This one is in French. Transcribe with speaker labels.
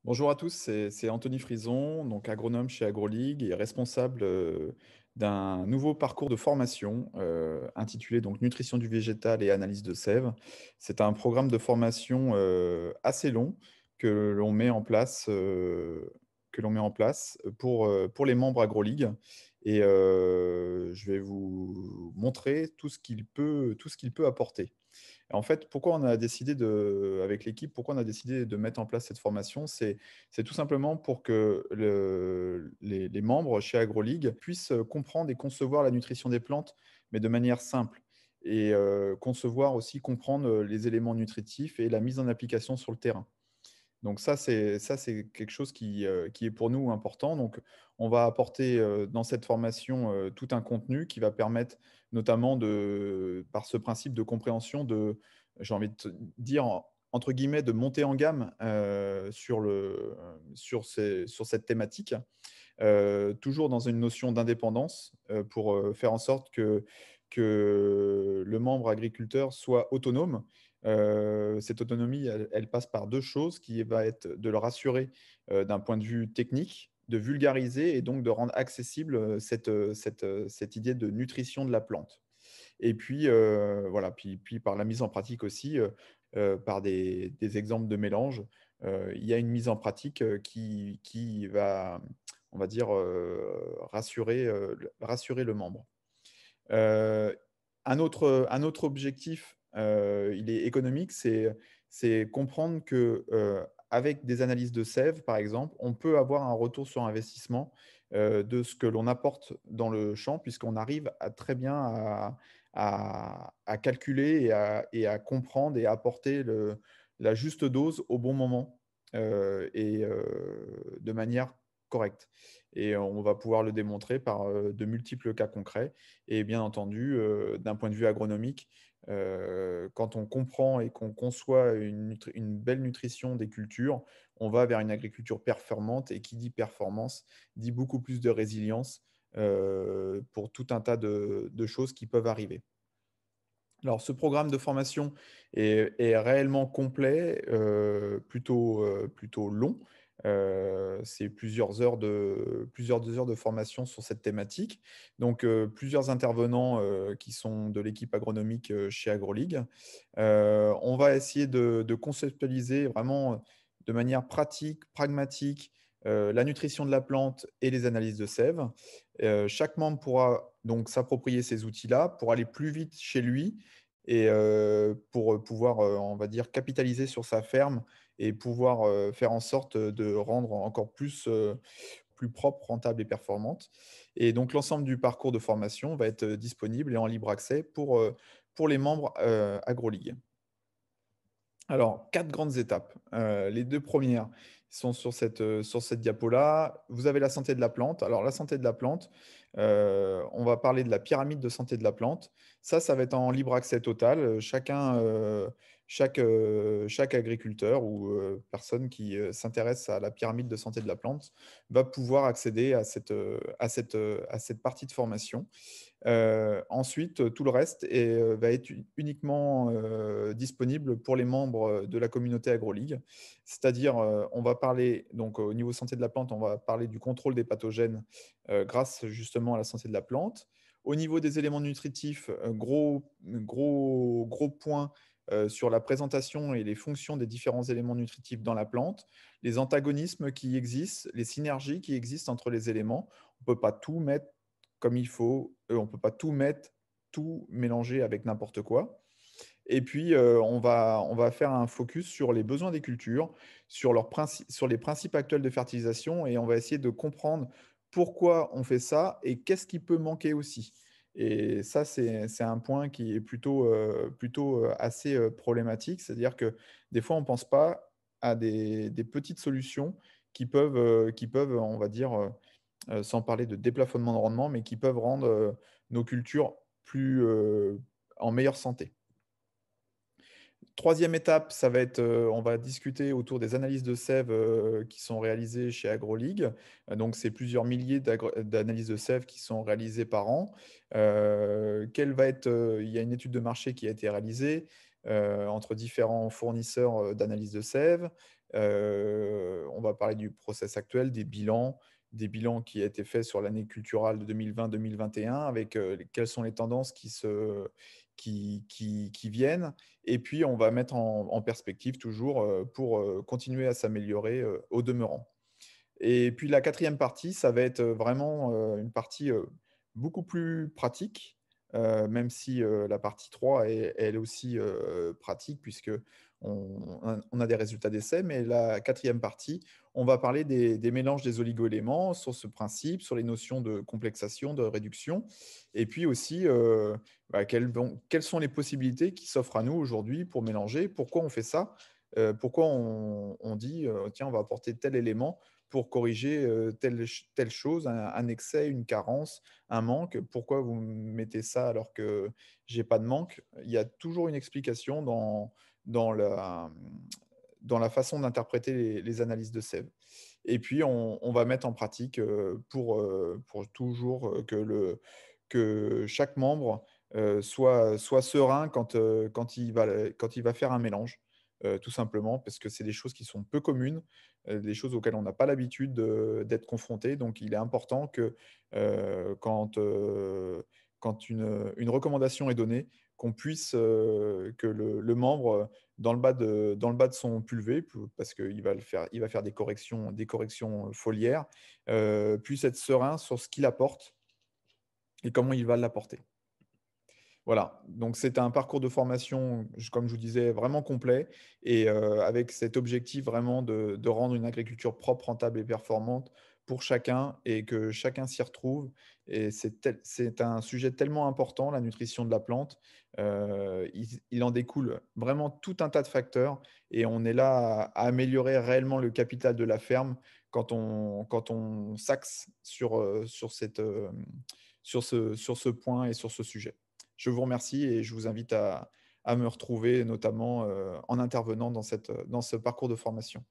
Speaker 1: Bonjour à tous, c'est Anthony Frison, donc agronome chez AgroLeague et responsable d'un nouveau parcours de formation intitulé donc Nutrition du végétal et analyse de sève. C'est un programme de formation assez long que l'on met en place, pour les membres AgroLeague. Et je vais vous montrer tout ce qu'il peut apporter. En fait, pourquoi on a décidé avec l'équipe, pourquoi on a décidé de mettre en place cette formation, c'est tout simplement pour que les membres chez AgroLeague puissent comprendre et concevoir la nutrition des plantes, mais de manière simple. Et concevoir aussi, comprendre les éléments nutritifs et la mise en application sur le terrain. Donc ça, c'est quelque chose qui est pour nous important. Donc, on va apporter dans cette formation tout un contenu qui va permettre notamment par ce principe de compréhension j'ai envie de te dire, entre guillemets, de monter en gamme sur cette thématique, toujours dans une notion d'indépendance pour faire en sorte que le membre agriculteur soit autonome. Cette autonomie, elle passe par deux choses, qui va être de le rassurer d'un point de vue technique, de vulgariser et donc de rendre accessible cette idée de nutrition de la plante. Et puis, voilà, puis par la mise en pratique aussi, par des exemples de mélange, il y a une mise en pratique qui va, on va dire, rassurer le membre. Heu, un autre objectif, il est économique, c'est comprendre que, avec des analyses de sève, par exemple, on peut avoir un retour sur investissement, de ce que l'on apporte dans le champ, puisqu'on arrive à très bien à calculer et à comprendre et à apporter la juste dose au bon moment, de manière correcte. Et on va pouvoir le démontrer par, de multiples cas concrets. Et bien entendu, d'un point de vue agronomique, quand on comprend et qu'on conçoit une belle nutrition des cultures, on va vers une agriculture performante, et qui dit performance, dit beaucoup plus de résilience, pour tout un tas de choses qui peuvent arriver. Alors, ce programme de formation est réellement complet, plutôt long. C'est plusieurs heures de formation sur cette thématique. Donc, plusieurs intervenants qui sont de l'équipe agronomique chez AgroLeague. On va essayer de conceptualiser vraiment de manière pratique, pragmatique, la nutrition de la plante et les analyses de sève. Chaque membre pourra donc s'approprier ces outils-là pour aller plus vite chez lui et pour pouvoir, on va dire, capitaliser sur sa ferme et pouvoir faire en sorte de rendre encore plus propre, rentable et performante. Et donc l'ensemble du parcours de formation va être disponible et en libre accès pour les membres AgroLeague. Alors, 4 grandes étapes. Les 2 premières sont sur cette diapo-là. Vous avez la santé de la plante. Alors la santé de la plante, on va parler de la pyramide de santé de la plante. Ça va être en libre accès total. Chaque agriculteur ou personne qui s'intéresse à la pyramide de santé de la plante va pouvoir accéder à cette partie de formation. Ensuite, tout le reste va être uniquement disponible pour les membres de la communauté AgroLeague. C'est-à-dire, on va parler donc au niveau santé de la plante, on va parler du contrôle des pathogènes, grâce justement à la santé de la plante. Au niveau des éléments nutritifs, gros point, sur la présentation et les fonctions des différents éléments nutritifs dans la plante, les antagonismes qui existent, les synergies qui existent entre les éléments. On ne peut pas tout mettre comme il faut. On ne peut pas tout mettre, tout mélanger avec n'importe quoi. Et puis, on va faire un focus sur les besoins des cultures, sur les principes actuels de fertilisation, et on va essayer de comprendre pourquoi on fait ça et qu'est-ce qui peut manquer aussi. Et ça, c'est un point qui est plutôt assez problématique. C'est-à-dire que des fois, on ne pense pas à des petites solutions qui peuvent, on va dire, sans parler de déplafonnement de rendement, mais qui peuvent rendre nos cultures en meilleure santé. Troisième étape, ça va être, on va discuter autour des analyses de sève qui sont réalisées chez AgroLeague. Donc, c'est plusieurs milliers d'analyses de sève qui sont réalisées par an. Il y a une étude de marché qui a été réalisée entre différents fournisseurs d'analyses de sève. On va parler du process actuel, des bilans qui a été faits sur l'année culturale de 2020-2021 avec, quelles sont les tendances qui viennent et puis on va mettre en perspective toujours, pour, continuer à s'améliorer, au demeurant. Et puis la quatrième partie, ça va être, vraiment, une partie, beaucoup plus pratique, même si, la partie 3 est elle aussi, pratique puisqu'on on a des résultats d'essais. Mais la quatrième partie, on va parler des mélanges des oligoéléments, sur ce principe, sur les notions de complexation, de réduction et puis aussi, quelles sont les possibilités qui s'offrent à nous aujourd'hui pour mélanger? Pourquoi on fait ça? Pourquoi on dit, «Tiens, on va apporter tel élément pour corriger, telle chose, un excès, une carence, un manque. Pourquoi vous mettez ça alors que j'ai pas de manque? Il y a toujours une explication dans la, dans la façon d'interpréter les analyses de sève et puis on va mettre en pratique, pour toujours, que chaque membre, soit serein quand il va faire un mélange, tout simplement parce que c'est des choses qui sont peu communes, des choses auxquelles on n'a pas l'habitude d'être confronté. Donc il est important que, quand une recommandation est donnée, qu'on puisse, que le membre, dans le bas de son pulvé, parce il va faire des corrections, foliaires, puisse être serein sur ce qu'il apporte et comment il va l'apporter. Voilà, donc c'est un parcours de formation, comme je vous disais, vraiment complet et avec cet objectif vraiment de rendre une agriculture propre, rentable et performante pour chacun et que chacun s'y retrouve et c'est un sujet tellement important, la nutrition de la plante. Il en découle vraiment tout un tas de facteurs et on est là à améliorer réellement le capital de la ferme quand on s'axe sur ce point et sur ce sujet. Je vous remercie et je vous invite à me retrouver notamment, en intervenant dans ce parcours de formation.